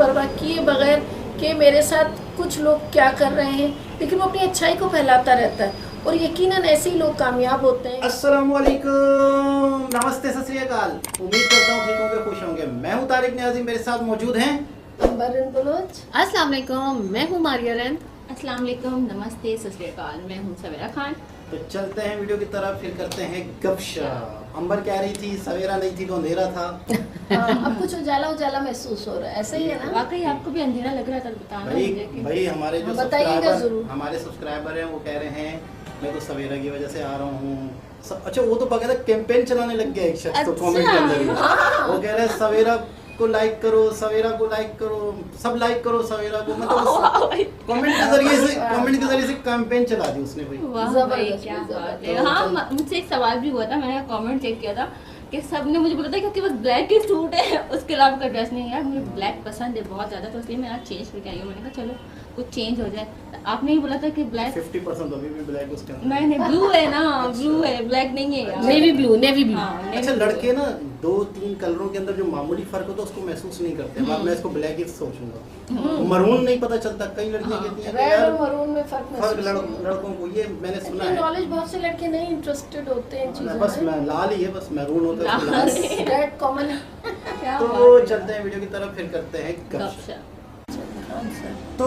परवाह किए बगैर कि मेरे साथ कुछ लोग क्या कर रहे हैं, लेकिन वो अपनी अच्छाई को फैलाता रहता है और यकीनन ऐसे ही लोग कामयाब होते हैं। अस्सलाम वालेकुम, नमस्ते, सत श्री अकाल। उम्मीद करता हूँ ठीक होंगे, खुश होंगे। मैं हूँ तारिक नियाज़ी, मेरे साथ मौजूद हैं अंबर बलोच। अस्सलाम वालेकुम, मैं हूँ मारिया रैन। अस्सलाम वालेकुम, नमस्ते, सत श्री अकाल, मैं हूँ सवेरा खान। तो चलते हैं वीडियो की तरफ, फिर करते हैं गपशप। अंबर कह रही थी सवेरा नहीं थी तो अंधेरा था। अब कुछ उजाला उजाला महसूस हो रहा है, ऐसा ही है ना? वाकई आपको भी अंधेरा लग रहा था, बताना भाई मुझे कि भाई हमारे जो बताइएगा जरूर। हमारे सब्सक्राइबर हैं वो कह रहे हैं मैं तो सवेरा की वजह से आ रहा हूँ। अच्छा, वो तो बकायदा कैंपेन चलाने लग गया एक शख्स, तो कमेंट के अंदर ही वो कह रहे हैं सवेरा को लाइक करो, सवेरा को लाइक करो, सब लाइक करो सवेरा को। मतलब कमेंट के जरिए से कैंपेन चला दी उसने भाई। वाह भाई, क्या बात है। हाँ, मुझसे एक सवाल भी हुआ था, मैंने कमेंट चेक किया था कि सब ने मुझे बोला था कि बस ब्लैक ही सूट है, उसके अलावा का ड्रेस नहीं है। यार मुझे ब्लैक पसंद है बहुत ज़्यादा, तो इसलिए मैं आज चेंज करके आई हूँ। मैंने कहा चलो कुछ चेंज हो जाए। आपने ही बोला था कि ब्लैक 50% अभी भी ब्लैक उसके अंदर। नहीं, ब्लू है ना, ब्लू है, ब्लैक नहीं है यार। Navy blue, navy blue. हाँ, navy अच्छा, blue। लड़के ना 2-3 कलरों के अंदर जो मामूली फर्क होता है उसको महसूस नहीं करते। अब मैं इसको ब्लैक ही सोचूंगा, मरून नहीं पता चलता। कई लड़कियां कहती हैं कि रेड यार और मरून में फर्क फर्क महसूस लड़कों को, ये मैंने सुना है। नॉलेज बहुत से लड़के नहीं इंटरेस्टेड होते हैं चीजों बस में। मैं लाल ही है, बस मैरून होता है उसको लाल। रेड कॉमन है। क्या तो बात है। चलते हैं वीडियो की तरफ, फिर करते हैं गपशप। गपशप। तो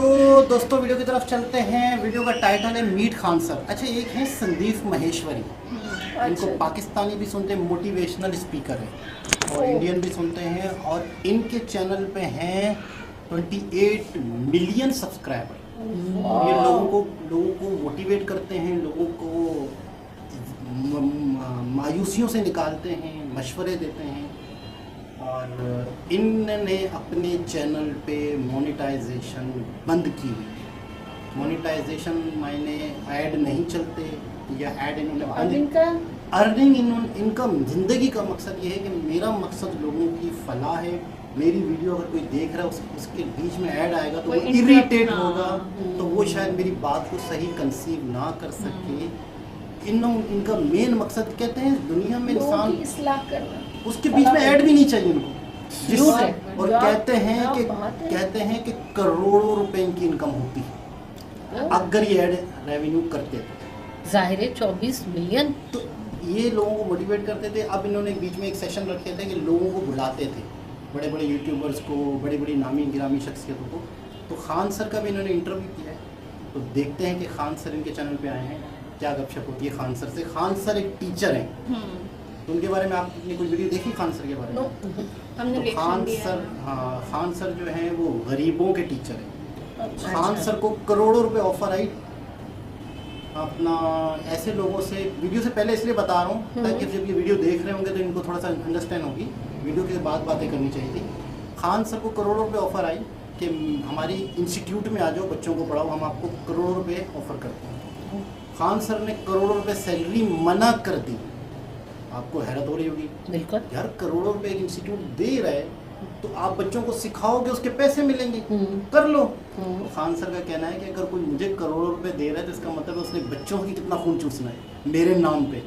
दोस्तों वीडियो की तरफ चलते हैं। वीडियो का टाइटल है मीट खान सर। अच्छा, एक है संदीप महेश्वरी, इनको पाकिस्तानी भी सुनते हैं, मोटिवेशनल स्पीकर है, और इंडियन भी सुनते हैं, और इनके चैनल पे हैं 28 मिलियन सब्सक्राइबर। और ये लोगों को मोटिवेट करते हैं, लोगों को मायूसियों से निकालते हैं, मशवरे देते हैं। और इनने अपने चैनल पे मोनेटाइजेशन बंद की हुई है। मोनेटाइजेशन मायने ऐड नहीं चलते या ऐड इन्होंने बंद। अर्निंग इनका ज़िंदगी का मकसद ये है कि मेरा मकसद लोगों की फलाह है। मेरी वीडियो अगर कोई देख रहा है उसके बीच में ऐड आएगा तो वो इरिटेट होगा, तो वो शायद मेरी बात को सही कंसीव ना कर सके। इनका मेन मकसद कहते हैं दुनिया में इंसान इस्लाह करना, उसके बीच में ऐड भी नहीं चाहिए उनको। और कहते हैं कि करोड़ों रुपए इनकी इनकम होती है अगर ये ऐड रेवेन्यू करते थे। जाहिर है 24 मिलियन। तो ये लोगों को मोटिवेट करते थे। अब इन्होंने बीच में एक सेशन रखे थे कि लोगों को बुलाते थे, बड़े बड़े यूट्यूबर्स को, बड़ी बड़ी नामी गिरामी शख्सियतों को। तो खान सर का भी इन्होंने इंटरव्यू किया है, तो देखते हैं कि खान सर इनके चैनल पे आए हैं, क्या गपशप होती है खान सर से। खान सर एक टीचर हैं, तो उनके बारे में आपने कोई वीडियो देखी खान सर के बारे में? हमने तो खान सर जो हैं वो गरीबों के टीचर हैं। खान सर को करोड़ों रुपए ऑफर आई अपना ऐसे लोगों से। वीडियो से पहले इसलिए बता रहा हूँ ताकि जब ये वीडियो देख रहे होंगे तो इनको थोड़ा सा अंडरस्टैंड होगी। वीडियो के बाद बातें करनी चाहिए थी। खान सर को करोड़ों रुपए ऑफर आई कि हमारी इंस्टीट्यूट में आ जाओ, बच्चों को पढ़ाओ, हम आपको करोड़ों रुपए ऑफर करते हैं। खान सर ने करोड़ों रुपए सैलरी मना कर दी। आपको हैरत हो रही होगी, बिल्कुल यार करोड़ों रुपए एक इंस्टीट्यूट दे रहा है तो आप बच्चों को सिखाओगे, उसके पैसे मिलेंगे, कर लो। तो खान सर का कहना है कि अगर कोई मुझे करोड़ों रुपए दे रहा है तो इसका मतलब है उसने बच्चों की कितना खून चूसना है मेरे नाम पे।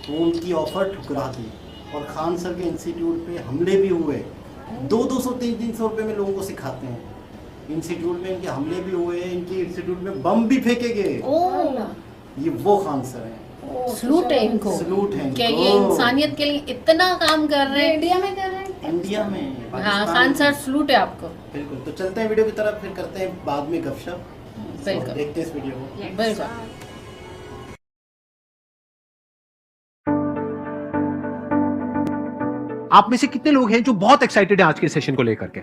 तो उनकी ऑफर ठुकरा दी और खान सर के इंस्टीट्यूट पे हमले भी हुए। 200-300 रुपये में लोगों को सिखाते हैं। इंस्टीट्यूट में इनके हमले भी हुए, इनके इंस्टीट्यूट में बम भी फेंके गए। ये वो खान सर हैं। सलूट है इनको, सलूट है क्या ये इंसानियत के लिए इतना काम कर रहे हैं। इंडिया में कर रहे हैं। इंडिया में। हाँ खान सर सलूट है आपको। बिल्कुल। तो चलते हैं वीडियो की तरफ, फिर करते हैं बाद में गपशप। बिल्कुल। देखते हैं इस वीडियो को। बिल्कुल। आप में से कितने लोग हैं जो बहुत एक्साइटेड हैं आज के सेशन को लेकर के?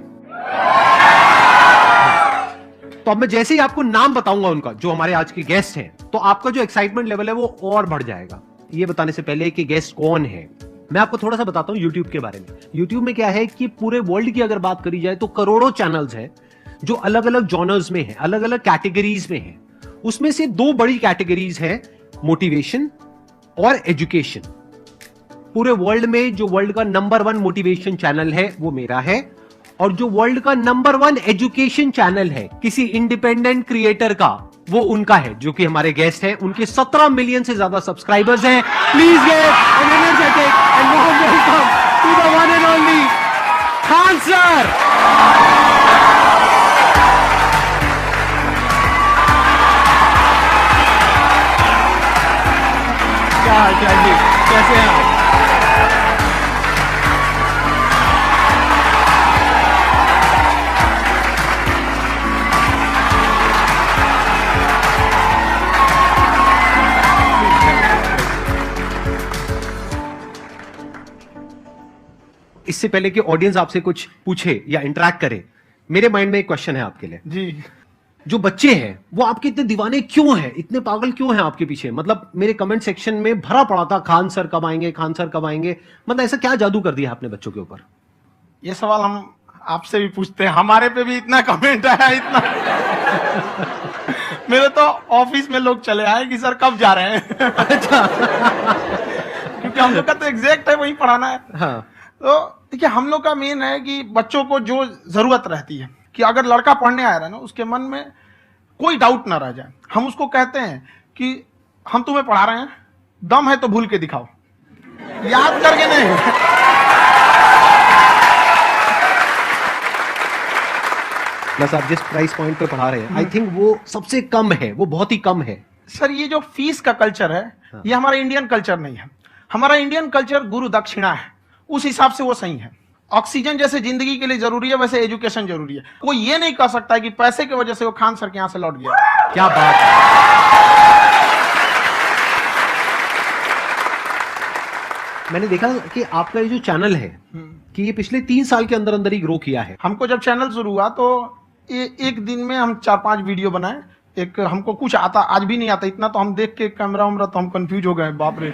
तो अब मैं जैसे ही आपको नाम बताऊंगा उनका, जो हमारे आज के गेस्ट हैं, तो आपका जो एक्साइटमेंट लेवल है वो और बढ़ जाएगा। ये बताने से पहले कि गेस्ट कौन है, मैं आपको थोड़ा सा बताता हूं यूट्यूब के बारे में। यूट्यूब में क्या है कि पूरे वर्ल्ड की अगर बात करी जाए तो करोड़ों चैनल्स हैं जो अलग अलग जॉनर्स में हैं, अलग अलग कैटेगरीज में हैं। उसमें से 2 बड़ी कैटेगरीज हैं, मोटिवेशन और एजुकेशन। पूरे वर्ल्ड में जो वर्ल्ड का नंबर 1 मोटिवेशन चैनल है वो मेरा है, और जो वर्ल्ड का नंबर 1 एजुकेशन चैनल है किसी इंडिपेंडेंट क्रिएटर का, वो उनका है, जो कि हमारे गेस्ट हैं। उनके 17 मिलियन से ज्यादा सब्सक्राइबर्स हैं। Please get an energetic and warm welcome to the one and only Khan sir. इससे पहले कि ऑडियंस आपसे कुछ पूछे या इंटरेक्ट करे, मेरे माइंड में एक क्वेश्चन है आपके लिए जी। जो बच्चे हैं वो आपके इतने दीवाने क्यों हैं, इतने पागल क्यों हैं आपके पीछे? मतलब मेरे कमेंट सेक्शन में भरा पड़ा था खान सर कब आएंगे, खान सर कब आएंगे। मतलब ऐसा क्या जादू कर दिया आपने बच्चों के ऊपर? ये सवाल हम आपसे भी पूछते हैं, हमारे पे भी इतना कमेंट आया, इतना मेरे तो ऑफिस में लोग चले आए कि सर कब जा रहे हैं। अच्छा। क्योंकि हम लोग का तो एग्जैक्ट है वही पढ़ाना है। हाँ। तो देखिए हम लोग का मेन है कि बच्चों को जो जरूरत रहती है कि अगर लड़का पढ़ने आया रहा ना उसके मन में कोई डाउट ना रह जाए, हम उसको कहते हैं कि हम तुम्हें पढ़ा रहे हैं, दम है तो भूल के दिखाओ, याद करके नहीं। प्लस आप जिस प्राइस पॉइंट पे पढ़ा रहे हैं आई थिंक वो सबसे कम है, वो बहुत ही कम है। सर ये जो फीस का कल्चर है ये हमारा इंडियन कल्चर नहीं है। हमारा इंडियन कल्चर गुरु दक्षिणा है, उस हिसाब से वो सही है। ऑक्सीजन जैसे जिंदगी के लिए जरूरी है वैसे एजुकेशन जरूरी है। कोई ये नहीं कह सकता है कि पैसे की वजह से वो खान सर के यहां से लौट गया। क्या बात है। मैंने देखा कि आपका ये जो चैनल है कि ये पिछले 3 साल के अंदर अंदर ही ग्रो किया है। हमको जब चैनल शुरू हुआ तो एक दिन में हम 4-5 वीडियो बनाए। एक हमको कुछ आता, आज भी नहीं आता इतना, तो हम देख के कैमरा उमरा तो हम कंफ्यूज हो गए, बाप रे।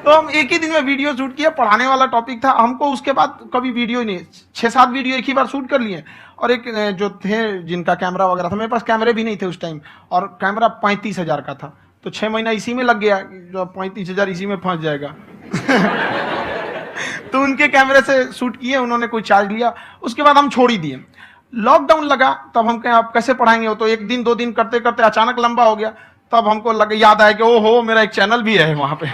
तो हम एक ही दिन में वीडियो शूट किया, पढ़ाने वाला टॉपिक था हमको। उसके बाद कभी वीडियो ही नहीं, 6-7 वीडियो एक ही बार शूट कर लिए। और एक जो थे जिनका कैमरा वगैरह था, मेरे पास कैमरे भी नहीं थे उस टाइम, और कैमरा 35,000 का था, तो 6 महीना इसी में लग गया, जो 35,000 इसी में फंस जाएगा। तो उनके कैमरे से शूट किए, उन्होंने कोई चार्ज लिया, उसके बाद हम छोड़ ही दिए। लॉकडाउन लगा तब हम कहें आप कैसे पढ़ाएंगे, वो तो 1 दिन 2 दिन करते करते अचानक लंबा हो गया। तब हमको याद आया कि ओहो मेरा एक चैनल भी है वहां पे।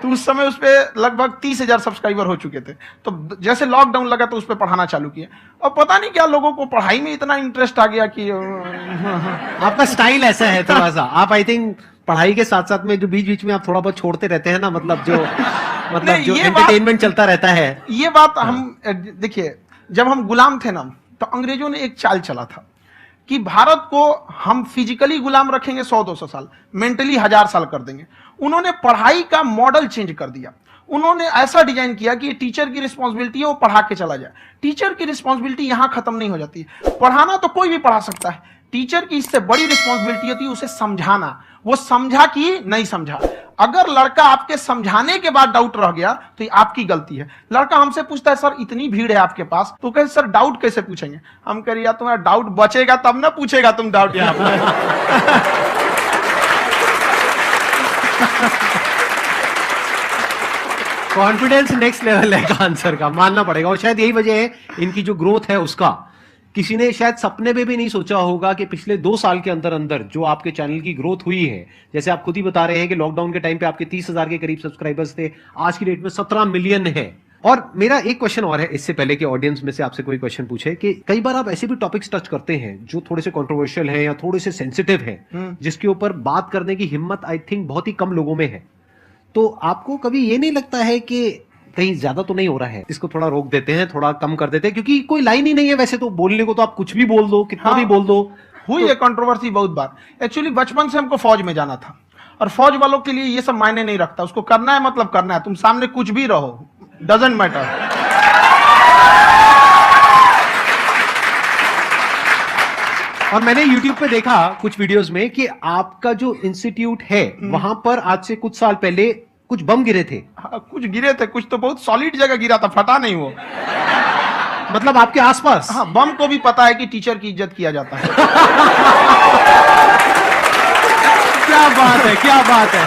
तो उस समय उस पर लगभग 30,000 सब्सक्राइबर हो चुके थे। तो जैसे लॉकडाउन लगा तो उस पर पढ़ाना चालू किया, और पता नहीं क्या लोगों को पढ़ाई में इतना इंटरेस्ट आ गया कि आपका स्टाइल ऐसा है थोड़ा सा, आप आई थिंक पढ़ाई के साथ साथ में जो बीच बीच में आप थोड़ा बहुत छोड़ते रहते हैं ना, मतलब जो एंटरटेनमेंट चलता रहता है। ये बात हम देखिए, जब हम गुलाम थे ना तो अंग्रेजों ने एक चाल चला था कि भारत को हम फिजिकली गुलाम रखेंगे 100-200 साल, मेंटली 1000 साल कर देंगे। उन्होंने पढ़ाई का मॉडल चेंज कर दिया। उन्होंने ऐसा डिजाइन किया कि टीचर की रिस्पॉन्सिबिलिटी है वो पढ़ा के चला जाए। टीचर की रिस्पॉन्सिबिलिटी यहां खत्म नहीं हो जाती। पढ़ाना तो कोई भी पढ़ा सकता है, टीचर की इससे बड़ी रिस्पॉन्सिबिलिटी होती है उसे समझाना। वो समझा कि नहीं समझा। अगर लड़का आपके समझाने के बाद डाउट रह गया तो ये आपकी गलती है। लड़का हमसे पूछता है सर इतनी भीड़ है आपके पास, तो कहे सर डाउट कैसे पूछेंगे? हम कह रहे यार तुम्हारा डाउट बचेगा तब ना पूछेगा तुम डाउट यहाँ पे। कॉन्फिडेंस नेक्स्ट लेवल है खान सर का, मानना पड़ेगा। और शायद यही वजह है इनकी जो ग्रोथ है उसका। किसी ने शायद सपने में भी नहीं सोचा होगा कि पिछले 2 साल के अंदर अंदर जो आपके चैनल की ग्रोथ हुई है, जैसे आप खुद ही बता रहे हैं कि लॉकडाउन के टाइम पे आपके 30,000 के करीब सब्सक्राइबर्स थे, आज की डेट में 17 मिलियन है। और मेरा एक क्वेश्चन और है, इससे पहले कि ऑडियंस में से आपसे कोई क्वेश्चन पूछे, कि कई बार आप ऐसे भी टॉपिक्स टच करते हैं जो थोड़े से कंट्रोवर्शियल हैं या थोड़े से सेंसिटिव हैं, जिसके ऊपर बात करने की हिम्मत आई थिंक बहुत ही कम लोगों में है। तो आपको कभी ये नहीं लगता है कि कहीं ज्यादा तो नहीं हो रहा है, इसको थोड़ा रोक देते हैं, थोड़ा कम कर देते हैं? क्योंकि कोई लाइन ही नहीं है वैसे तो बोलने को, तो आप कुछ भी बोल दो, कितना भी बोल दो। हुई है कंट्रोवर्सी बहुत बार। एक्चुअली बचपन से हमको फौज में जाना था, और फौज वालों के लिए ये सब मायने नहीं रखता। उसको करना है मतलब करना है, तुम सामने कुछ भी रहो, डजंट मैटर। और मैंने YouTube पे देखा कुछ वीडियोस में कि आपका जो इंस्टीट्यूट है वहां पर आज से कुछ साल पहले कुछ बम गिरे थे। हाँ, कुछ गिरे थे, कुछ तो बहुत सॉलिड जगह गिरा था, फटा नहीं वो। मतलब आपके आसपास? हाँ, बम को भी पता है कि टीचर की इज्जत किया जाता है। क्या बात है, क्या बात है।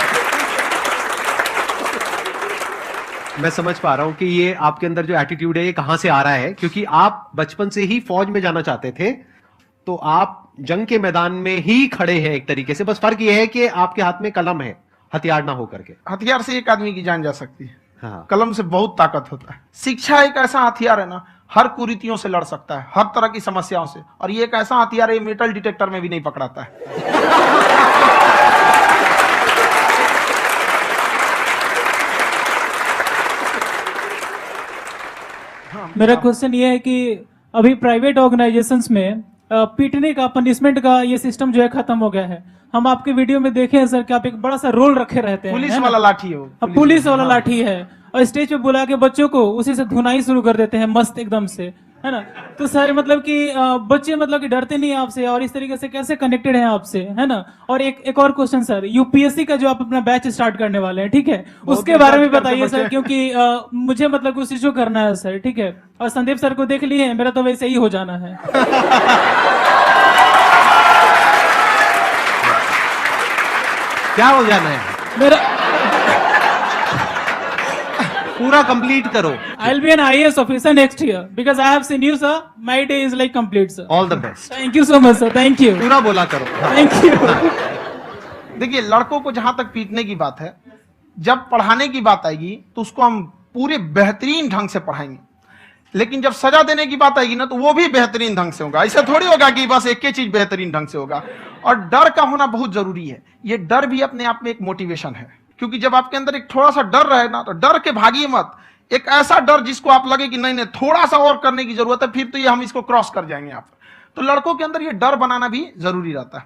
मैं समझ पा रहा हूं कि ये आपके अंदर जो एटीट्यूड है ये कहां से आ रहा है, क्योंकि आप बचपन से ही फौज में जाना चाहते थे, तो आप जंग के मैदान में ही खड़े हैं एक तरीके से। बस फर्क ये है कि आपके हाथ में कलम है, हथियार ना हो करके। हथियार से एक आदमी की जान जा सकती है, हाँ। कलम से बहुत ताकत होता है। शिक्षा एक ऐसा हथियार है ना, हर कुरीतियों से लड़ सकता है, हर तरह की समस्याओं से। और ये एक ऐसा हथियार है, मेटल डिटेक्टर में भी नहीं पकड़ाता है। मेरा क्वेश्चन ये है कि अभी प्राइवेट ऑर्गेनाइजेशंस में पीटने का, पनिशमेंट का ये सिस्टम जो है खत्म हो गया है। हम आपके वीडियो में देखे हैं सर कि आप एक बड़ा सा रोल रखे रहते हैं, पुलिस है ना? वाला लाठी है वो, हाँ, पुलिस वाला हाँ। लाठी है, और स्टेज पे बुला के बच्चों को उसी से धुनाई शुरू कर देते हैं मस्त एकदम से, है ना? तो सर मतलब कि बच्चे मतलब कि डरते नहीं हैं आपसे, और इस तरीके से कैसे कनेक्टेड हैं आपसे, है ना? और एक और क्वेश्चन सर, यूपीएससी का जो आप अपना बैच स्टार्ट करने वाले हैं, ठीक है, उसके बारे में बताइए सर, क्योंकि मुझे मतलब कुछ इशू करना है सर, ठीक है? और संदीप सर को देख लिए हैं, मेरा तो वैसे ही हो जाना है। क्या हो जाना है? मेरा पूरा कंप्लीट करो। I'll be an IAS officer next year because I have seen you, sir. My day is like complete, sir. All the best. Thank you so much, sir. Thank you. पूरा बोला करो। Thank you. देखिए, लड़कों को जहां तक पीटने की बात है, जब पढ़ाने की बात आएगी तो उसको हम पूरे बेहतरीन ढंग से पढ़ाएंगे, लेकिन जब सजा देने की बात आएगी ना, तो वो भी बेहतरीन ढंग से होगा। ऐसा थोड़ी होगा कि बस एक ही चीज बेहतरीन ढंग से होगा। और डर का होना बहुत जरूरी है। ये डर भी अपने आप में एक मोटिवेशन है, क्योंकि जब आपके अंदर एक थोड़ा सा डर रहे ना, तो डर के भागिए मत। एक ऐसा डर जिसको आप लगे कि नहीं नहीं थोड़ा सा और करने की जरूरत है, फिर तो ये हम इसको क्रॉस कर जाएंगे यहाँ पर। तो लड़कों के अंदर ये डर बनाना भी जरूरी रहता है।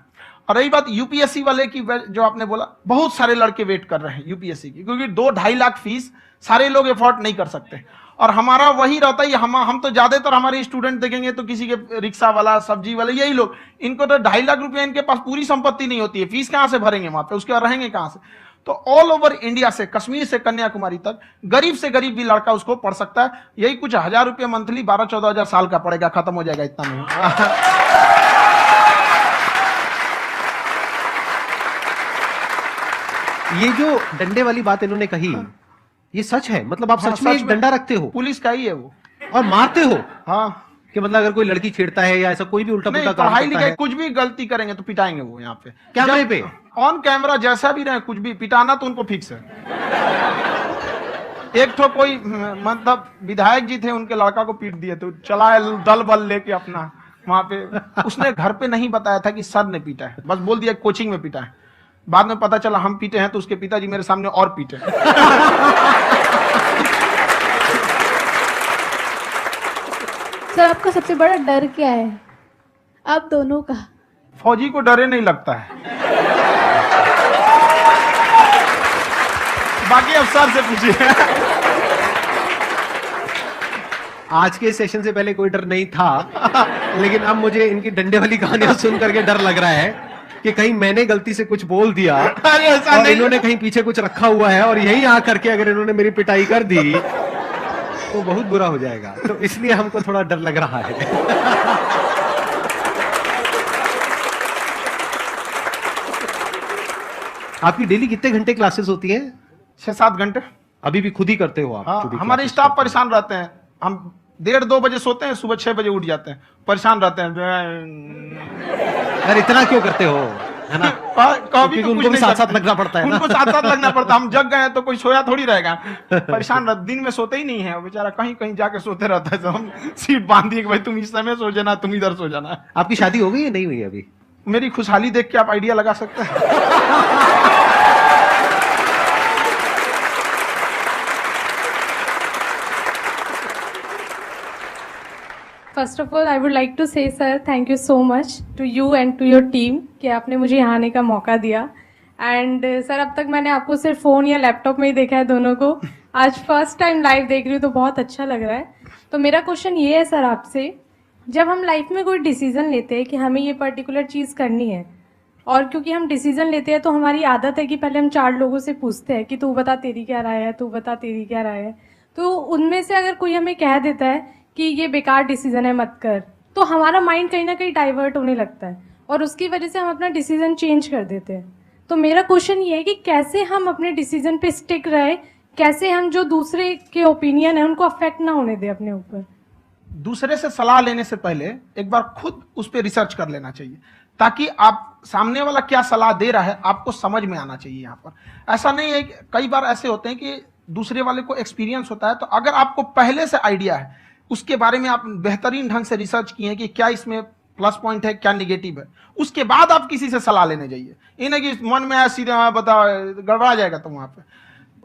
और रही बात यूपीएससी वाले की, जो आपने बोला, बहुत सारे लड़के वेट कर रहे हैं यूपीएससी की, क्योंकि 2-2.5 लाख फीस सारे लोग एफोर्ड नहीं कर सकते। और हमारा वही रहता है, हम तो ज्यादातर हमारे स्टूडेंट देखेंगे तो किसी के रिक्शा वाला, सब्जी वाले, यही लोग, इनको तो 2.5 लाख रुपया इनके पास पूरी संपत्ति नहीं होती है, फीस कहां से भरेंगे वहां पे, उसके बाद रहेंगे कहां से? तो ऑल ओवर इंडिया से, कश्मीर से कन्याकुमारी तक, गरीब से गरीब भी लड़का उसको पढ़ सकता है। यही कुछ 1000 रुपये मंथली, 12-14 हजार साल का पड़ेगा, खत्म हो जाएगा, इतना नहीं। ये जो डंडे वाली बात इन्होंने कही, ये सच है? मतलब आप हाँ, सच में सच एक में। डंडा रखते हो पुलिस का ही है वो। और मारते हो? हाँ, कि मतलब अगर कोई लड़की छेड़ता है या ऐसा कोई भी उल्टा नहीं, पुल्टा काम पढ़ाई करता लिखाई है, कुछ भी गलती करेंगे तो पिटाएंगे वो यहाँ पे, कैमरे पे, ऑन कैमरा, जैसा भी रहे, कुछ भी पिटाना तो उनको फिक्स है। एक तो कोई मतलब विधायक जी थे, उनके लड़का को पीट दिए, तो चला दल बल लेके अपना वहां पे। उसने घर पे नहीं बताया था कि सर ने पीटा है, बस बोल दिया कोचिंग में पीटा है। बाद में पता चला हम पीटे हैं, तो उसके पिताजी मेरे सामने और पीटे। सर आपका सबसे बड़ा डर क्या है, आप दोनों का? फौजी को डरे नहीं लगता है, बाकी अफसर से पूछिए। आज के सेशन से पहले कोई डर नहीं था, लेकिन अब मुझे इनकी डंडे वाली कहानियां सुन करके डर लग रहा है कि कहीं मैंने गलती से कुछ बोल दिया अरे ऐसा और नहीं। इन्होंने कहीं पीछे कुछ रखा हुआ है, और यहीं आ करके अगर इन्होंने मेरी पिटाई कर दी तो बहुत बुरा हो जाएगा। तो इसलिए हमको थोड़ा डर लग रहा है। आपकी डेली कितने घंटे क्लासेस होती है? 6-7 घंटे। अभी भी खुद ही करते हो आप? हाँ, जो भी हमारे classes स्टाफ करते हो। परेशान रहते हैं। हम 1:30-2 बजे सोते हैं, सुबह 6 बजे उठ जाते हैं, परेशान रहते हैं। यार इतना क्यों करते हो, है ना? कभी क्योंकि उनको भी साथ साथ लगना पड़ता है ना। उनको साथ साथ लगना पड़ता है। हम जग गए तो कोई सोया थोड़ी रहेगा, परेशान दिन में सोते ही नहीं है, बेचारा कहीं कहीं जाके सोते रहता है। तो हम सीट बांध दिए कि भाई तुम इस समय सो जाना, तुम इधर सो जाना। आपकी शादी हो गई या नहीं हुई अभी? मेरी खुशहाली देख के आप आइडिया लगा सकते हैं। First of all I would like to say sir thank you so much to you and to your team कि आपने मुझे यहाँ आने का मौका दिया। एंड सर अब तक मैंने आपको सिर्फ फ़ोन या लैपटॉप में ही देखा है दोनों को, आज फर्स्ट टाइम लाइव देख रही हूँ तो बहुत अच्छा लग रहा है। तो मेरा क्वेश्चन ये है सर आपसे, जब हम लाइफ में कोई डिसीज़न लेते हैं कि हमें ये पर्टिकुलर चीज़ करनी है, और क्योंकि हम डिसीज़न लेते हैं तो हमारी आदत है कि पहले हम 4 लोगों से पूछते हैं कि तू बता तेरी क्या राय है, तू बता तेरी क्या राय है। तो उनमें से अगर कोई हमें कह देता है कि ये बेकार डिसीजन है मत कर, तो हमारा माइंड कहीं ना कहीं डाइवर्ट होने लगता है और उसकी वजह से हम अपना डिसीजन चेंज कर देते हैं। तो मेरा क्वेश्चन ये है कि कैसे हम अपने डिसीजन पे स्टिक रहे, कैसे हम जो दूसरे के ओपिनियन है उनको अफेक्ट ना होने दें अपने ऊपर। दूसरे से सलाह लेने से पहले एक बार खुद उस पर रिसर्च कर लेना चाहिए, ताकि आप सामने वाला क्या सलाह दे रहा है आपको समझ में आना चाहिए। यहाँ पर ऐसा नहीं है कि कई बार ऐसे होते हैं कि दूसरे वाले को एक्सपीरियंस होता है, तो अगर आपको पहले से आइडिया है, उसके बारे में आप बेहतरीन ढंग से रिसर्च किए हैं कि क्या इसमें प्लस पॉइंट है क्या निगेटिव है, उसके बाद आप किसी से सलाह लेने जाइए। ये नहीं कि मन में आया सीधे बता, गड़बड़ा जाएगा। तो वहां पे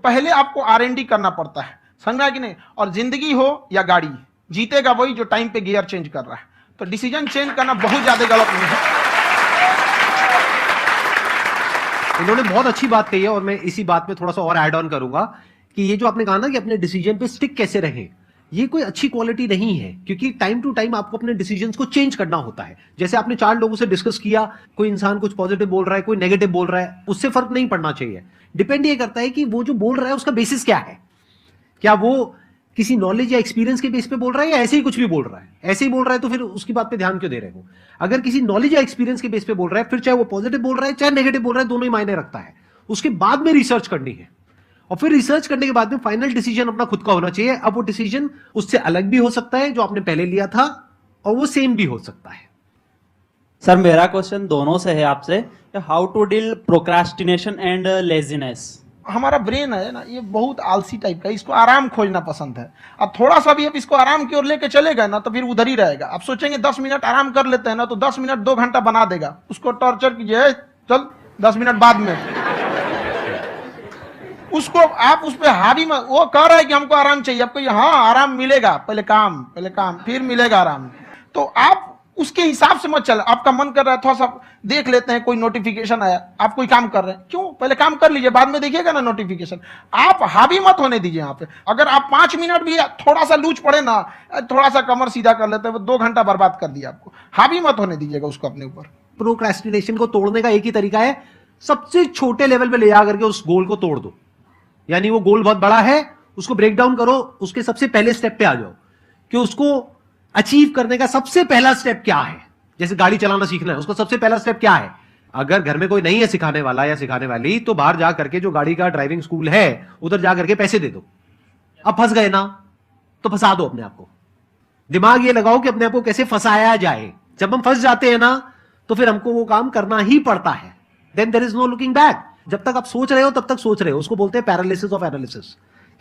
पहले आपको R&D करना पड़ता है, समझा कि नहीं। और जिंदगी हो या गाड़ी, जीतेगा वही जो टाइम पे गियर चेंज कर रहा है। तो डिसीजन चेंज करना बहुत ज्यादा गलत नहीं है। इन्होंने बहुत अच्छी बात कही है और मैं इसी बात में थोड़ा सा और ऐड ऑन करूंगा कि ये जो आपने कहा ना कि अपने डिसीजन पे स्टिक कैसे रहें, ये कोई अच्छी क्वालिटी नहीं है, क्योंकि टाइम टू टाइम आपको अपने डिसीजंस को चेंज करना होता है। जैसे आपने 4 लोगों से डिस्कस किया, कोई इंसान कुछ पॉजिटिव बोल रहा है, कोई नेगेटिव बोल रहा है, उससे फर्क नहीं पड़ना चाहिए। डिपेंड ये करता है कि वो जो बोल रहा है उसका बेसिस क्या है। क्या वो किसी नॉलेज या एक्सपीरियंस के बेस पे बोल रहा है या ऐसे ही कुछ भी बोल रहा है? ऐसे ही बोल रहा है तो फिर उसकी बात पे ध्यान क्यों दे रहे हो? अगर किसी नॉलेज या एक्सपीरियंस के बेस पे बोल रहा है, फिर चाहे वो पॉजिटिव बोल रहा है चाहे नेगेटिव बोल रहा है, दोनों ही मायने रखता है। उसके बाद में रिसर्च करनी है और फिर रिसर्च करने के बाद में फाइनल डिसीजन अपना खुद का होना चाहिए। अब वो डिसीजन उससे अलग भी हो सकता है जो आपने पहले लिया था, और वो सेम भी हो सकता है। सर मेरा क्वेश्चन दोनों से है आपसे, how to deal procrastination and laziness. हमारा ब्रेन है ना, ये बहुत आलसी टाइप का, इसको आराम खोजना पसंद है। अब थोड़ा सा भी अब इसको आराम की ओर लेके चले गए ना तो फिर उधर ही रहेगा। अब सोचेंगे 10 मिनट आराम कर लेते हैं ना, तो 10 मिनट 2 घंटा बना देगा। उसको टॉर्चर कीजिए, चल 10 मिनट बाद में। उसको आप उस पर हावी में, वो कह रहा है कि हमको आराम चाहिए, आपको हाँ आराम मिलेगा, पहले काम फिर मिलेगा आराम। तो आप उसके हिसाब से मत चल। आपका मन कर रहा है थोड़ा सा देख लेते हैं, कोई नोटिफिकेशन आया, आप कोई काम कर रहे हैं, क्यों पहले काम कर लीजिए, बाद में देखिएगा ना नोटिफिकेशन। आप हावी मत होने दीजिए यहाँ पे। अगर आप 5 मिनट भी थोड़ा सा लूज पड़े ना, थोड़ा सा कमर सीधा कर लेते हैं, वो 2 घंटा बर्बाद कर दिया आपको। हावी मत होने दीजिएगा उसको अपने ऊपर। प्रोक्रेस्टिनेशन को तोड़ने का एक ही तरीका है, सबसे छोटे लेवल पे ले जाकर के उस गोल को तोड़ दो। यानी वो गोल बहुत बड़ा है, उसको ब्रेक डाउन करो, उसके सबसे पहले स्टेप पे आ जाओ कि उसको अचीव करने का सबसे पहला स्टेप क्या है। जैसे गाड़ी चलाना सीखना है, उसका सबसे पहला स्टेप क्या है। अगर घर में कोई नहीं है सिखाने वाला या सिखाने वाली, तो बाहर जा करके जो गाड़ी का ड्राइविंग स्कूल है उधर जा करके पैसे दे दो। अब फंस गए ना तो फंसा दो अपने आप को। दिमाग ये लगाओ कि अपने आप को कैसे फंसाया जाए। जब हम फंस जाते हैं ना तो फिर हमको वो काम करना ही पड़ता है। Then there is no looking back. जब तक आप सोच रहे हो तब तक सोच रहे हो, उसको बोलते हैं पैरालिसिस ऑफ एनालिसिस,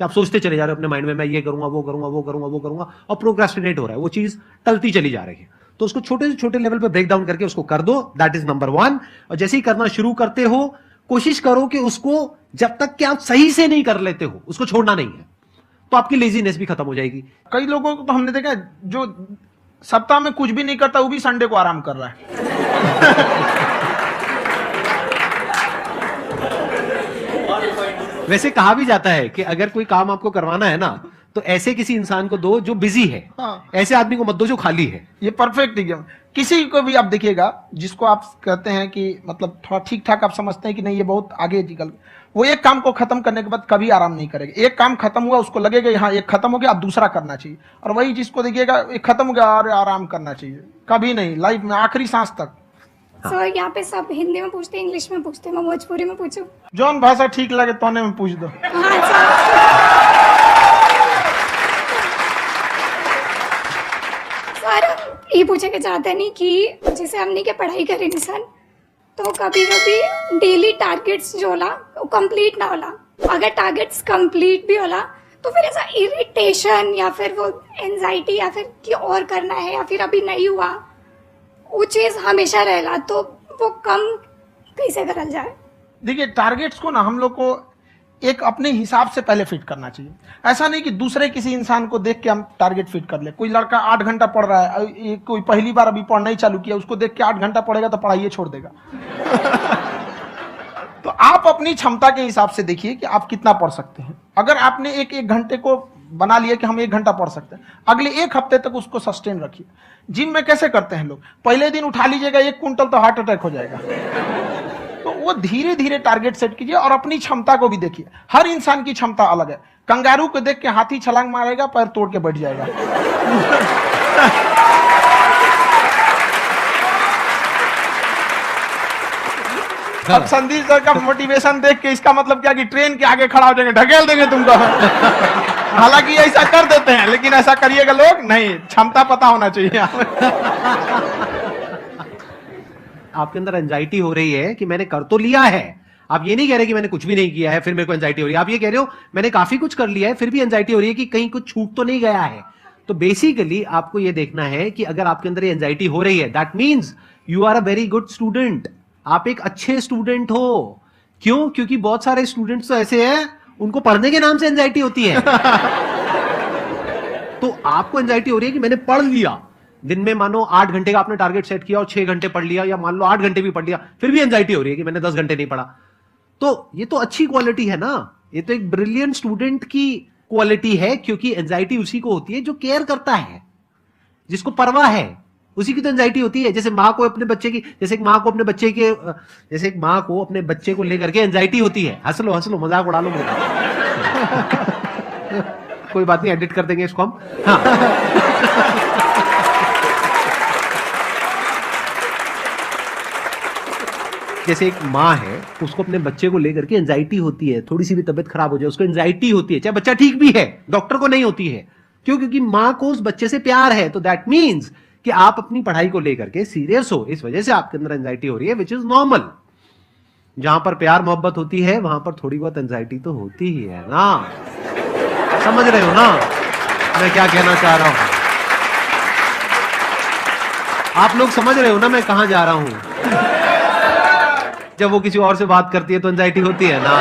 कि आप सोचते चले जा रहे हो अपने माइंड में, मैं ये करूंगा वो करूंगा वो करूंगा वो करूंगा, और प्रोक्रेस्टिनेट हो रहा है, वो चीज टलती चली जा रही है। तो उसको छोटे से छोटे लेवल पे ब्रेक डाउन करके उसको कर दो, दैट इज नंबर 1। और जैसे ही करना शुरू करते हो, कोशिश करो कि उसको जब तक कि आप सही से नहीं कर लेते हो, उसको छोड़ना नहीं है, तो आपकी लेजीनेस भी खत्म हो जाएगी। कई लोगों को तो हमने देखा जो सप्ताह में कुछ भी नहीं करता, वो भी संडे को आराम कर रहा है। वैसे कहा भी जाता है कि अगर कोई काम आपको करवाना है ना, तो ऐसे किसी इंसान को दो जो बिजी है। हाँ। ऐसे आदमी को मत दो जो खाली है। ये परफेक्ट एग्जाम। किसी को भी आप देखिएगा जिसको आप कहते हैं कि मतलब थोड़ा ठीक ठाक आप समझते हैं कि नहीं ये बहुत आगे निकल, वो एक काम को खत्म करने के बाद कभी आराम नहीं करेगा। एक काम खत्म हुआ उसको लगेगा हाँ एक खत्म हो गया, अब दूसरा करना चाहिए। और वही जिसको देखिएगा एक खत्म हो गया और आराम करना चाहिए, कभी नहीं, लाइफ में आखिरी सांस तक। सर यहाँ पे सब हिंदी में पूछते हैं, इंग्लिश में पूछते हैं, मैं भोजपुरी में पूछूं? जौन भाषा ठीक लगे तोने में पूछ दो। हाँ सर। सर ये पूछे के चाहते नहीं कि जैसे हमने के पढ़ाई करी नहीं सर, तो कभी कभी डेली टारगेट्स जो होला वो कंप्लीट ना होला। अगर टारगेट्स कंप्लीट भी होला तो फिर ऐसा इरिटेशन या फिर वो एंजाइटी या फिर कि और करना है या फिर अभी नहीं हुआ, वो चीज हमेशा रहेगा। तो वो कम कैसे करल जाए? देखिए टारगेट्स को ना हम लोग को एक अपने हिसाब से पहले फिट करना चाहिए। ऐसा नहीं कि दूसरे किसी इंसान को देख के हम टारगेट फिट कर ले। कोई लड़का 8 घंटा पढ़ रहा है, कोई पहली बार अभी पढ़ना ही चालू किया, उसको देख के 8 घंटा पढ़ेगा तो पढ़ाई छोड़ देगा। तो आप अपनी क्षमता के हिसाब से देखिए कि आप कितना पढ़ सकते हैं। अगर आपने एक घंटे को बना लिया कि हम 1 घंटा पढ़ सकते हैं, अगले 1 हफ्ते तक उसको सस्टेन रखिए। जिम में कैसे करते हैं लोग, पहले दिन उठा लीजिएगा 1 क्विंटल तो हार्ट अटैक हो जाएगा। तो वो धीरे धीरे टारगेट सेट कीजिए और अपनी क्षमता को भी देखिए। हर इंसान की क्षमता अलग है। कंगारू को देख के हाथी छलांग मारेगा, पैर तोड़ के बैठ जाएगा। अब संदीप सर का मोटिवेशन देख के इसका मतलब क्या कि ट्रेन के आगे खड़ा हो जाएंगे, ढकेल देंगे तुमको। हालांकि ऐसा कर देते हैं, लेकिन ऐसा करिएगा लोग नहीं, क्षमता पता होना चाहिए। आपके अंदर एंजाइटी हो रही है कि मैंने कर तो लिया है, आप ये नहीं कह रहे कि मैंने कुछ भी नहीं किया है फिर मेरे को एंजाइटी हो रही है। आप ये कह रहे हो मैंने काफी कुछ कर लिया है फिर भी एंजाइटी हो रही है कि कहीं कुछ छूट तो नहीं गया है। तो बेसिकली आपको ये देखना है कि अगर आपके अंदर ये एंजाइटी हो रही है, that means you are a very good student. आप एक अच्छे स्टूडेंट हो। क्यों? क्योंकि बहुत सारे स्टूडेंट्स तो ऐसे हैं उनको पढ़ने के नाम से एंजाइटी होती है। तो आपको एंजाइटी हो रही है कि मैंने पढ़ लिया, दिन में मानो 8 घंटे का आपने टारगेट सेट किया और 6 घंटे पढ़ लिया, या मान लो 8 घंटे भी पढ़ लिया, फिर भी एंजाइटी हो रही है कि मैंने 10 घंटे नहीं पढ़ा, तो ये तो अच्छी क्वालिटी है ना, ये तो एक ब्रिलियंट स्टूडेंट की क्वालिटी है, क्योंकि एंजाइटी उसी को होती है जो केयर करता है, जिसको परवाह है, उसी की तो एंजाइटी होती है। जैसे माँ को अपने बच्चे की, जैसे एक माँ को अपने बच्चे को लेकर के एंजाइटी होती है। हंस लो मजाक उड़ा लो मेरा। कोई बात नहीं, एडिट कर देंगे इसको हम। हाँ। जैसे एक माँ है, उसको अपने बच्चे को लेकर के एंजाइटी होती है, थोड़ी सी भी तबीयत खराब हो जाए उसको एंजाइटी होती है, चाहे बच्चा ठीक भी है, डॉक्टर को नहीं होती है। क्यों? क्योंकि माँ को उस बच्चे से प्यार है। तो दैट मीन्स कि आप अपनी पढ़ाई को लेकर के सीरियस हो, इस वजह से आपके अंदर एंजाइटी हो रही है, विच इज नॉर्मल। जहां पर प्यार मोहब्बत होती है वहां पर थोड़ी बहुत एंजाइटी तो होती ही है ना। समझ रहे हो ना मैं क्या कहना चाह रहा हूं? आप लोग समझ रहे हो ना मैं कहां जा रहा हूं? जब वो किसी और से बात करती है तो एंजाइटी होती है ना।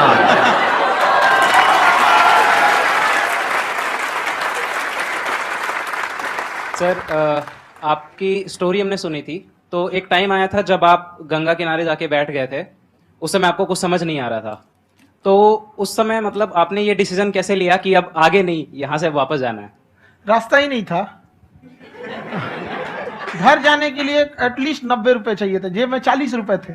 सर, आपकी स्टोरी हमने सुनी थी, तो एक टाइम आया था जब आप गंगा किनारे जाके बैठ गए थे, उस समय आपको कुछ समझ नहीं आ रहा था, तो उस समय मतलब आपने ये डिसीजन कैसे लिया कि अब आगे नहीं, यहां से वापस जाना है? रास्ता ही नहीं था। घर जाने के लिए एटलीस्ट 90 रुपए चाहिए थे, जेब में 40 रुपए थे,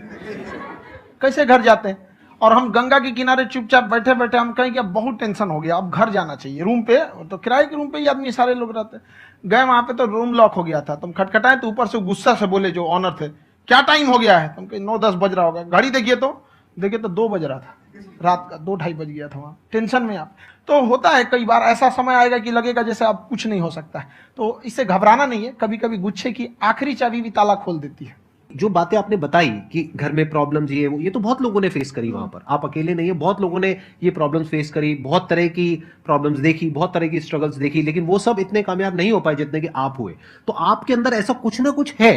कैसे घर जाते हैं? और हम गंगा के किनारे चुपचाप बैठे बैठे हम कहें कि अब बहुत टेंशन हो गया, अब घर जाना चाहिए। रूम पे, तो किराए के रूम पे ही आदमी सारे लोग रहते। गए वहां पे तो रूम लॉक हो गया था, तुम खटखटाए तो ऊपर से गुस्सा से बोले जो ऑनर थे, क्या टाइम हो गया है? तुम कहे 9-10 बज रहा होगा। घड़ी देखिए तो 2 बज रहा था रात का, 2-2:30 बज गया था वहाँ। टेंशन में आप तो होता है, कई बार ऐसा समय आएगा कि लगेगा जैसे अब कुछ नहीं हो सकता है, तो इससे घबराना नहीं है। कभी कभी गुच्छे की आखिरी चाबी भी ताला खोल देती है। जो बातें आपने बताई कि घर में प्रॉब्लम्स ये तो बहुत लोगों ने फेस करी वहां पर, आप अकेले नहीं है, बहुत लोगों ने ये प्रॉब्लम्स फेस करी, बहुत तरह की प्रॉब्लम्स देखी, बहुत तरह की स्ट्रगल्स देखी, लेकिन वो सब इतने कामयाब नहीं हो पाए जितने कि आप हुए। तो आपके अंदर ऐसा कुछ ना कुछ है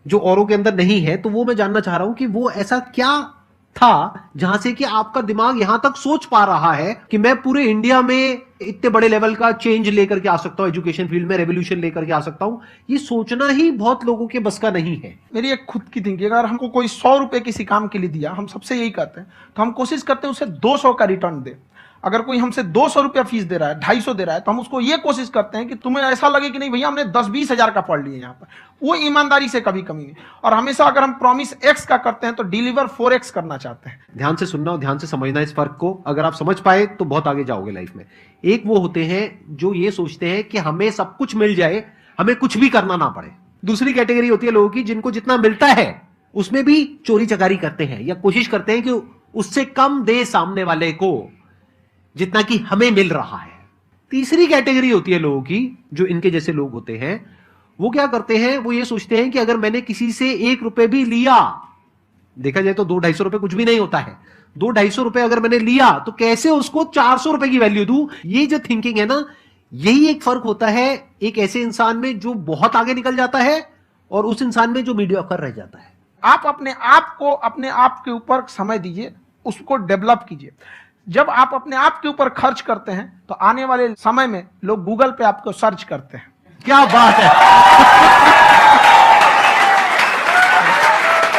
जो औरों के अंदर नहीं है, तो वो मैं जानना चाह रहा हूं कि वो ऐसा क्या था जहां से कि आपका दिमाग यहां तक सोच पा रहा है कि मैं पूरे इंडिया में इतने बड़े लेवल का चेंज लेकर के आ सकता हूं, एजुकेशन फील्ड में रेवोल्यूशन लेकर के आ सकता हूं। ये सोचना ही बहुत लोगों के बस का नहीं है। मेरी एक खुद की थिंकिंग, अगर हमको कोई 100 रुपए किसी काम के लिए दिया, हम सबसे यही कहते हैं, तो हम कोशिश करते हैं उसे 200 का रिटर्न दे। अगर कोई हमसे 200 रुपया फीस दे रहा है, 250 दे रहा है, तो हम उसको ये कोशिश करते हैं कि तुम्हें ऐसा लगे कि नहीं भैया हमने 10-20 हजार का पढ़ लिया यहाँ पर। वो ईमानदारी से कभी कमी नहीं। और हमेशा अगर हम प्रॉमिस X का करते हैं तो डिलीवर 4X करना चाहते हैं। ध्यान से सुनना और ध्यान से समझना इस फर्क को, अगर आप समझ पाए तो बहुत आगे जाओगे लाइफ में। एक वो होते हैं जो ये सोचते हैं कि हमें सब कुछ मिल जाए, हमें कुछ भी करना ना पड़े। दूसरी कैटेगरी होती है लोगों की जिनको जितना मिलता है उसमें भी चोरी चकारी करते हैं या कोशिश करते हैं कि उससे कम दे सामने वाले को जितना कि हमें मिल रहा है। तीसरी कैटेगरी होती है लोगों की, जो इनके जैसे लोग होते हैं, वो क्या करते हैं, वो ये सोचते हैं कि अगर मैंने किसी से 1 रुपए भी लिया, देखा जाए तो 200-250 रुपए कुछ भी नहीं होता है, 200-250 रुपए अगर मैंने लिया तो कैसे उसको 400 रुपए की वैल्यू दूं। ये जो थिंकिंग है ना, यही एक फर्क होता है एक ऐसे इंसान में जो बहुत आगे निकल जाता है और उस इंसान में जो मीडियोकर रह जाता है। आप अपने आप को अपने आप के ऊपर समय दीजिए, उसको डेवलप कीजिए। जब आप अपने आप के ऊपर खर्च करते हैं तो आने वाले समय में लोग गूगल पे आपको सर्च करते हैं। क्या बात है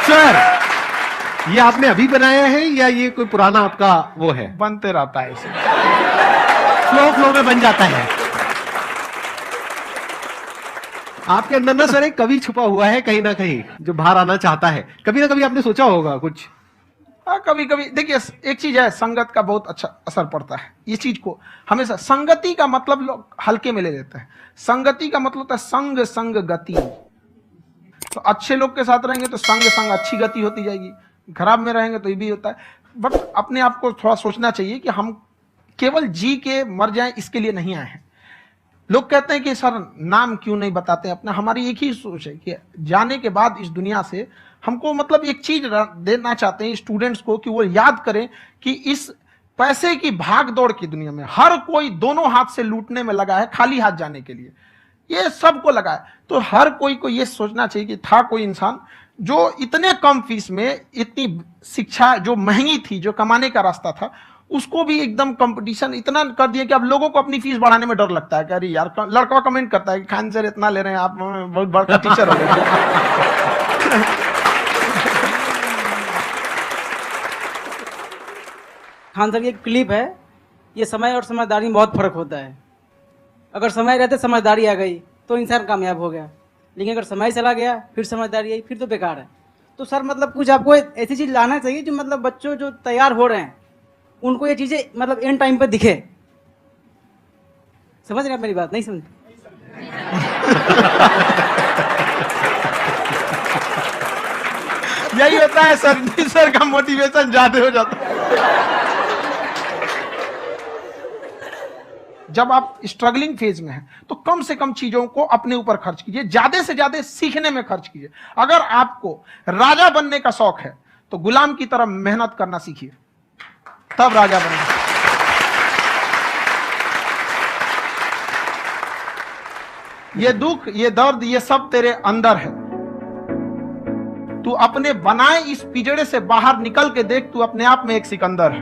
सर, ये आपने अभी बनाया है या ये कोई पुराना आपका वो है? बनते रहता है, इसे फ्लो में बन जाता है। आपके अंदर ना सर एक कवि छुपा हुआ है कहीं ना कहीं जो बाहर आना चाहता है। कभी ना कभी आपने सोचा होगा कुछ? कभी कभी देखिए, एक चीज है, संगत का बहुत अच्छा असर पड़ता है। ये चीज को हमेशा, संगति का मतलब लोग हल्के में ले लेते हैं। संगति का मतलब होता है संग संग गति। तो अच्छे लोग के साथ रहेंगे तो संग संग अच्छी गति होती जाएगी, खराब में रहेंगे तो ये भी होता है। बट अपने आप को थोड़ा सोचना चाहिए कि हम केवल जी के मर जाएं इसके लिए नहीं आए हैं। लोग कहते हैं कि सर नाम क्यों नहीं बताते अपना। हमारी एक ही सोच है कि जाने के बाद इस दुनिया से हमको मतलब एक चीज देना चाहते हैं स्टूडेंट्स को, कि वो याद करें कि इस पैसे की भाग दौड़ की दुनिया में हर कोई दोनों हाथ से लूटने में लगा है, खाली हाथ जाने के लिए ये सबको लगा है। तो हर कोई को ये सोचना चाहिए कि था कोई इंसान जो इतने कम फीस में इतनी शिक्षा जो महंगी थी, जो कमाने का रास्ता था, उसको भी एकदम कंपटीशन इतना कर दिया कि अब लोगों को अपनी फीस बढ़ाने में डर लगता है कि अरे यार, लड़का कमेंट करता है कि खान सर इतना ले रहे हैं, आप बहुत बड़ा टीचर हो गए। खान सर की एक क्लिप है, ये समय और समझदारी में बहुत फर्क होता है। अगर समय रहते समझदारी आ गई तो इंसान कामयाब हो गया, लेकिन अगर समय चला गया फिर समझदारी आई फिर तो बेकार है। तो सर मतलब कुछ आपको ऐसी चीज लाना चाहिए जो मतलब बच्चों जो तैयार हो रहे हैं उनको ये चीजें मतलब एंड टाइम पे दिखे। समझ रहे आप मेरी बात? नहीं समझ? यही होता है सर, सर का मोटिवेशन ज्यादा हो जाता है। जब आप स्ट्रगलिंग फेज में हैं तो कम से कम चीजों को अपने ऊपर खर्च कीजिए, ज्यादा से ज्यादा सीखने में खर्च कीजिए। अगर आपको राजा बनने का शौक है तो गुलाम की तरह मेहनत करना सीखिए, तब राजा बनेंगे। ये दुख, ये दर्द, ये सब तेरे अंदर है। तू अपने बनाए इस पिंजड़े से बाहर निकल के देख, तू अपने आप में एक सिकंदर है।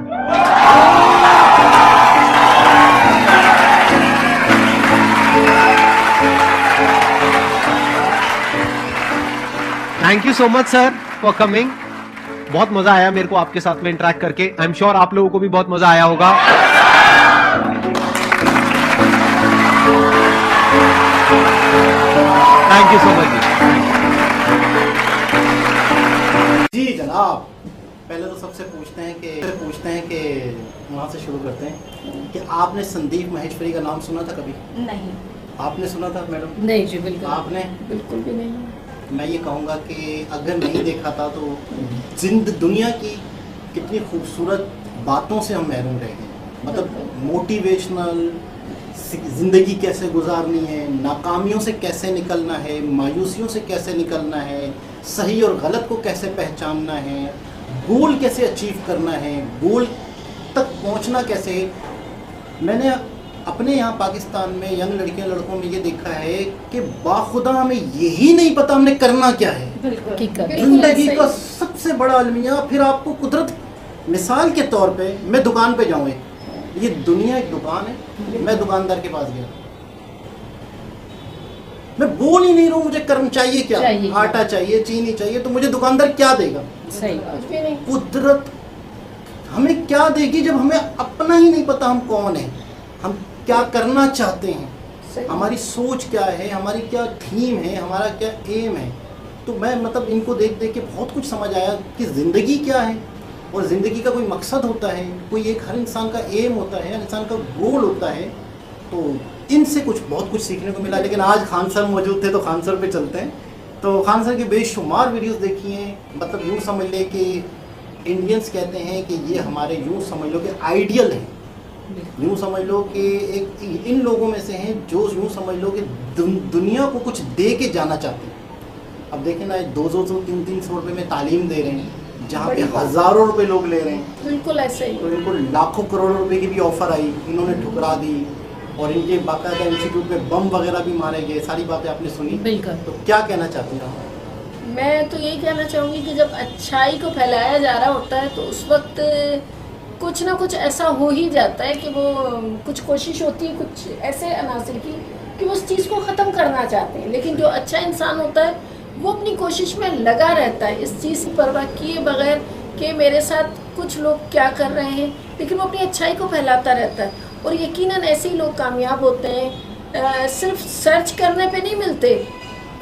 Thank you so much sir for coming. बहुत मजा आया मेरे को आपके साथ में इंटरेक्ट करके। आई एम श्योर आप लोगों को भी बहुत मजा आया होगा। थैंक यू सो मच जी जनाब। पहले तो सबसे पूछते हैं कि वहाँ से शुरू करते हैं कि आपने संदीप महेश्वरी का नाम सुना था कभी? नहीं। आपने सुना था मैडम? नहीं जी, बिल्कुल। आपने? बिल्कुल भी नहीं। मैं ये कहूँगा कि अगर नहीं देखा था तो दुनिया की कितनी खूबसूरत बातों से हम महरूम रह गए। मतलब मोटिवेशनल, ज़िंदगी कैसे गुजारनी है, नाकामियों से कैसे निकलना है, मायूसियों से कैसे निकलना है, सही और गलत को कैसे पहचानना है, गोल कैसे अचीव करना है, गोल तक पहुंचना कैसे। मैंने अपने यहाँ पाकिस्तान में यंग लड़कियों लड़कों में ये देखा है कि बाखुदा हमें यही नहीं पता हमने करना क्या है। जिंदगी का सबसे बड़ा अलमिया फिर आपको कुदरत। मिसाल के तौर पे मैं दुकान पे जाऊँ, ये दुनिया एक दुकान है, मैं दुकानदार के पास गया, मैं बोल ही नहीं रहा हूँ मुझे कर्म चाहिए क्या, आटा चाहिए, चीनी चाहिए, तो मुझे दुकानदार क्या देगा? सही। कुदरत हमें क्या देगी जब हमें अपना ही नहीं पता हम कौन है, हम क्या करना चाहते हैं, हमारी सोच क्या है, हमारी क्या थीम है, हमारा क्या एम है। तो मैं मतलब इनको देख देख के बहुत कुछ समझ आया कि ज़िंदगी क्या है और ज़िंदगी का कोई मकसद होता है, कोई एक हर इंसान का एम होता है, हर इंसान का गोल होता है। तो इनसे बहुत कुछ सीखने को मिला। लेकिन आज खान सर मौजूद थे तो खान सर पे चलते हैं। तो खान सर की बेशुमार वीडियोस देखी हैं। मतलब यूँ समझ लें कि इंडियंस कहते हैं कि ये हमारे यूँ समझ लो कि आइडियल हैं, यूँ समझ लो कि एक इन लोगों में से हैं जो यूँ समझ लो कि दुनिया को कुछ दे के जाना चाहते हैं। अब देखें ना, 200 300 रुपये में तालीम दे रहे हैं, जहाँ पे हज़ारों रुपए लोग ले रहे हैं। बिल्कुल ऐसे ही। तो इनको लाखों करोड़ों रुपए की भी ऑफर आई, इन्होंने ठुकरा दी और इनके बाकायदा इंस्टीट्यूट में बम वगैरह भी मारे गए। सारी बातें आपने सुनी। बिल्कुल। तो क्या कहना चाहती हैं? मैं तो यही कहना चाहूँगी कि जब अच्छाई को फैलाया जा रहा होता है तो उस वक्त कुछ ना कुछ ऐसा हो ही जाता है कि वो कुछ कोशिश होती है कुछ ऐसे अनासिर की कि वो उस चीज़ को ख़त्म करना चाहते हैं। लेकिन जो अच्छा इंसान होता है वो अपनी कोशिश में लगा रहता है, इस चीज़ की परवाह किए बगैर कि मेरे साथ कुछ लोग क्या कर रहे हैं, लेकिन वो अपनी अच्छाई को फैलाता रहता है। और यकीनन ऐसे ही लोग कामयाब होते हैं। सिर्फ सर्च करने पे नहीं मिलते,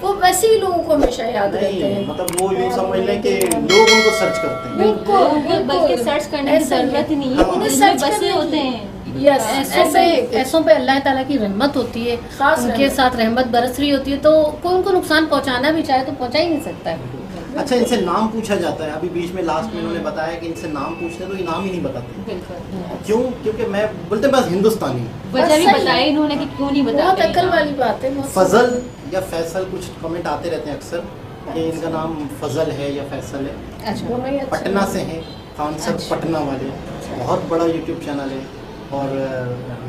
वो वैसे ही लोगों को हमेशा याद रहते हैं। मतलब वो यूँ समझ लें कि लोग उनको सर्च करते हैं। बिल्कुल, बल्कि सर्च करने की जरूरत ही नहीं है, उन्हें सर्च बसे होते हैं। ऐसों पे अल्लाह ताला की रहमत होती है, उनके साथ रहमत बरस रही होती है, तो कोई उनको नुकसान पहुंचाना भी चाहे तो पहुंचा ही नहीं सकता है। अच्छा, इनसे नाम पूछा जाता है। अभी बीच में लास्ट में इन्होंने बताया कि इनसे नाम पूछते हैं तो इनाम ही नहीं बताते। क्यों? क्योंकि मैं बोलते बस हिंदुस्तानी। वजह भी बताया इन्होंने कि क्यों नहीं बताते। बहुत अकल वाली बात है। फजल या फैसल, कुछ कमेंट आते रहते हैं अक्सर कि इनका नाम फजल है या फैसल है। अच्छा। पटना से हैं खान सर, पटना वाले। बहुत बड़ा यूट्यूब चैनल है और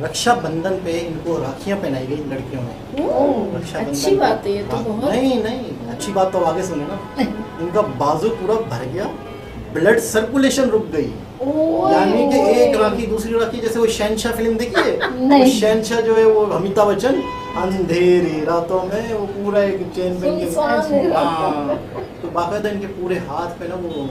रक्षाबंधन पे इनको राखियाँ पहनाई गई लड़कियों में। रक्षाबंधन अच्छी बात है ये तो बहुत। नहीं अच्छी बात तो आगे सुने ना। इनका बाजू पूरा भर गया, ब्लड सर्कुलेशन रुक गई। ओह। यानी कि एक राखी दूसरी राखी, जैसे वो शहनशाह फिल्म देखी है, नहीं। वो शहनशाह जो है वो अमिताभ बच्चन, अंधेरी रातों में वो पूरा एक चेन पहन सुनसान है। के, हाँ, तो बाकायदा इनके पूरे हाथ पे ना वो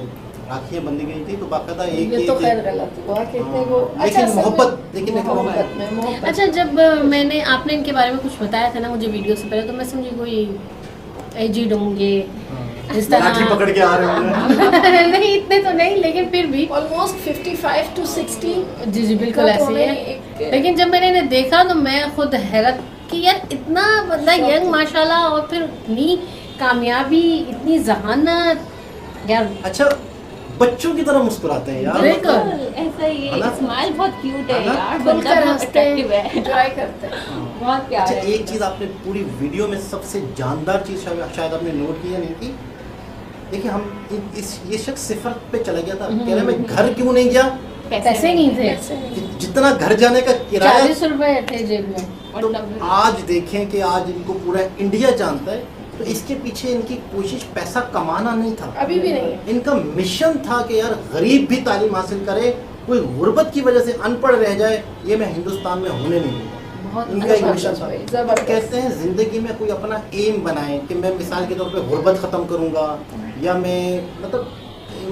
राखियां बंधी गई थी, तो बाकायदा एक ये तो एक- खैर गलत हुआ कहते वो। लेकिन असल में मोहब्बत, लेकिन एक मोहब्बत में मोहब्बत। अच्छा, जब मैंने आपने इनके बारे में कुछ बताया था ना मुझे वीडियो से पहले, तो मैं समझी कोई एजिड होंगे इस लाठी तरह। पकड़ के आ रहे होंगे। नहीं इतने तो नहीं, लेकिन फिर भी ऑलमोस्ट 55 to 60। जी जी बिल्कुल तो ऐसे ही हमें है। एक- लेकिन जब मैंने इन्हें देखा तो मैं खुद हैरत कि यार इतना बंदा यंग माशाल्लाह, और फिर इतनी कामयाबी, इतनी जहानत यार। अच्छा, बच्चों की तरह मुस्कुराते हैं यार। बिल्कुल। ऐसा ही है ना? है, स्माइल बहुत क्यूट है है ना? यार, खुलकर बंदा बहुत हंसते अट्रैक्टिव है, एंजॉय करते हैं। बहुत प्यार अच्छा, है। एक चीज आपने पूरी वीडियो में सबसे जानदार चीज शायद आपने नोट किया नहीं थी। देखिए, हम ये शख्स सिफर पे चला गया था, कह रहा मैं घर क्यों नहीं गया, पैसे नहीं थे, जितना घर जाने का किराया। 40 रुपए थे जेब में। तो आज देखें कि आज इनको पूरा इंडिया जानता है, तो इसके पीछे इनकी कोशिश पैसा कमाना नहीं था, अभी भी नहीं है। इनका मिशन था कि यार गरीब भी तालीम हासिल करे, कोई गुर्बत की वजह से अनपढ़ रह जाए, ये मैं हिंदुस्तान में होने नहीं दूंगा। बहुत इनका एक अच्छा मिशन था। भाई, तो जबरदस्त। कहते हैं जिंदगी में कोई अपना एम बनाए कि मैं मिसाल के तौर पे गुर्बत ख़त्म करूंगा, या मैं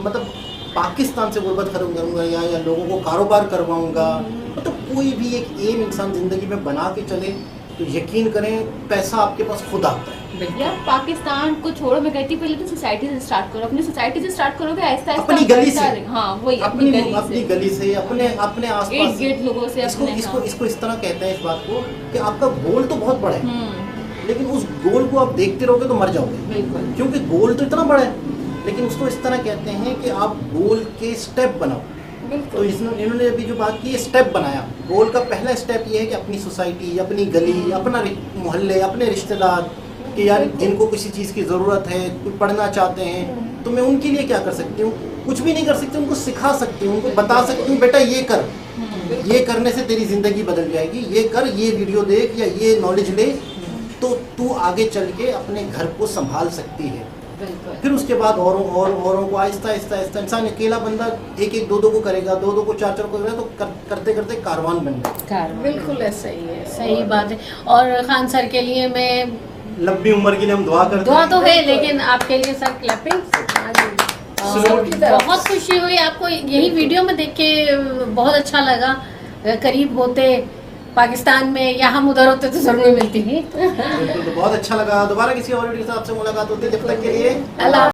मतलब पाकिस्तान से गुर्बत खत्म करूंगा, या लोगों को कारोबार करवाऊंगा। मतलब कोई भी एक एम इंसान ज़िंदगी में बना के चले तो यकीन करें पैसा आपके पास खुद आता है। यार पाकिस्तान को छोड़ो, मैं कहती पहले तो सोसाइटी से स्टार्ट करो, अपनी सोसाइटी से स्टार्ट करोगे, आहिस्ता आहिस्ता अपनी गली से। हाँ वही, अपनी गली से, अपने इर्द आसपास गिर्द लोगों से इसको अपने, इसको हाँ। इसको इस तरह कहते हैं इस बात को कि आपका गोल तो बहुत बड़ा है, लेकिन उस गोल को आप देखते रहोगे तो मर जाओगे, बिल्कुल। क्योंकि गोल तो इतना बड़ा है। लेकिन उसको इस तरह कहते हैं कि आप गोल के स्टेप बनाओ। तो इन्होंने अभी जो बात की है, स्टेप बनाया। गोल का पहला स्टेप ये है कि अपनी सोसाइटी, अपनी गली, अपना मोहल्ले, अपने रिश्तेदार, कि यार जिनको किसी चीज़ की ज़रूरत है, कुछ पढ़ना चाहते हैं, तो मैं उनके लिए क्या कर सकती हूँ? कुछ भी नहीं कर सकती, उनको सिखा सकती हूँ, उनको बता सकती हूँ बेटा ये कर, ये करने से तेरी ज़िंदगी बदल जाएगी, ये कर, ये वीडियो देख या ये नॉलेज ले, तो तू आगे चल के अपने घर को संभाल सकती है। फिर उसके बाद औरों को आहिस्ता आहिस्ता इंसान अकेला बंदा एक दो को करेगा, दो को चार को करेगा, तो करते करते कारवान बन जाएगा। बिल्कुल ऐसा ही है। सही बात है। और खान सर के लिए मैं लंबी उम्र के लिए हम दुआ करते दुआ हैं। तो है, लेकिन आपके लिए सर क्लैपिंग। बहुत खुशी हुई आपको यही वीडियो में देख के, बहुत अच्छा लगा। करीब होते पाकिस्तान में या हम उधर होते तो जरूर मिलती ही। बिल्कुल, तो बहुत अच्छा लगा। दोबारा किसी और वीडियो के साथ आपसे मुलाकात होती है, जब तक के लिए अल्लाह।